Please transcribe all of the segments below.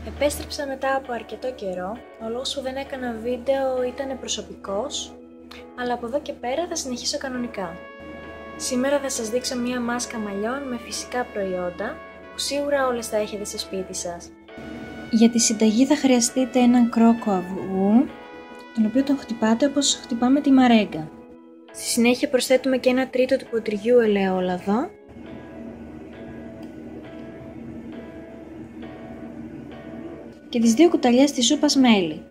Επέστρεψα μετά από αρκετό καιρό. Ο λόγος που δεν έκανα βίντεο ήταν προσωπικός, αλλά από εδώ και πέρα θα συνεχίσω κανονικά. Σήμερα θα σας δείξω μία μάσκα μαλλιών με φυσικά προϊόντα, που σίγουρα όλες θα έχετε στο σπίτι σας. Για τη συνταγή θα χρειαστείτε έναν κρόκο αυγού, τον οποίο τον χτυπάτε όπως χτυπάμε τη μαρέγκα. Στη συνέχεια προσθέτουμε και 1/3 του ποτηριού ελαιόλαδο. Και τις 2 κουταλιές της σούπας μέλι.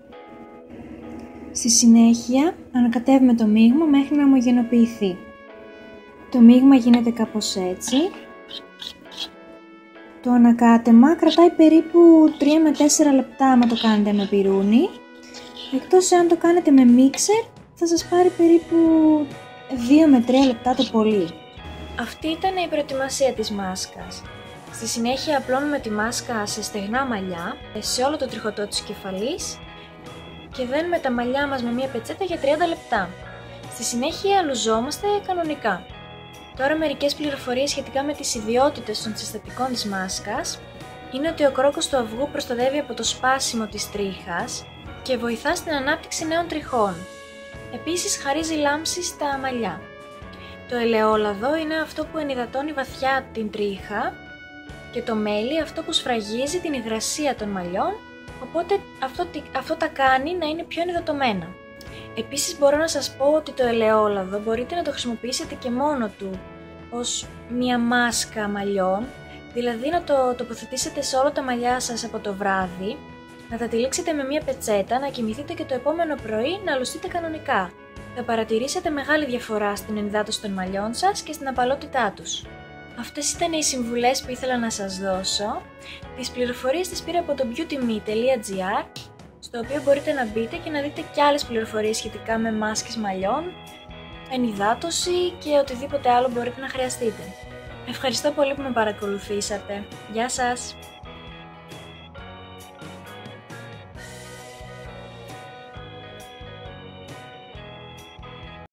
Στη συνέχεια ανακατεύουμε το μείγμα μέχρι να ομογενοποιηθεί. Το μείγμα γίνεται κάπως έτσι. Το ανακάτεμα κρατάει περίπου 3 με 4 λεπτά άμα το κάνετε με πιρούνι. Εκτός αν το κάνετε με μίξερ θα σας πάρει περίπου 2 με 3 λεπτά το πολύ. Αυτή ήταν η προετοιμασία της μάσκας. Στη συνέχεια απλώνουμε τη μάσκα σε στεγνά μαλλιά, σε όλο το τριχωτό της κεφαλής και δένουμε τα μαλλιά μας με μια πετσέτα για 30 λεπτά. Στη συνέχεια λουζόμαστε κανονικά. Τώρα μερικές πληροφορίες σχετικά με τις ιδιότητες των συστατικών της μάσκας είναι ότι ο κρόκος του αυγού προστατεύει από το σπάσιμο της τρίχας και βοηθά στην ανάπτυξη νέων τριχών. Επίσης χαρίζει λάμψη στα μαλλιά. Το ελαιόλαδο είναι αυτό που ενυδατώνει βαθιά την τρίχα και το μέλι αυτό που σφραγίζει την υγρασία των μαλλιών, οπότε αυτό τα κάνει να είναι πιο ενυδατωμένα. Επίσης μπορώ να σας πω ότι το ελαιόλαδο μπορείτε να το χρησιμοποιήσετε και μόνο του ως μια μάσκα μαλλιών, δηλαδή να το τοποθετήσετε σε όλα τα μαλλιά σας από το βράδυ, να τα τυλίξετε με μια πετσέτα, να κοιμηθείτε και το επόμενο πρωί να λουστείτε κανονικά. Θα παρατηρήσετε μεγάλη διαφορά στην ενυδάτωση των μαλλιών σας και στην απαλότητά τους. Αυτές ήταν οι συμβουλές που ήθελα να σας δώσω. Τις πληροφορίες τις πήρα από το beautyme.gr, στο οποίο μπορείτε να μπείτε και να δείτε και άλλες πληροφορίες σχετικά με μάσκες μαλλιών, ενυδάτωση και οτιδήποτε άλλο μπορείτε να χρειαστείτε. Ευχαριστώ πολύ που με παρακολουθήσατε. Γεια σας!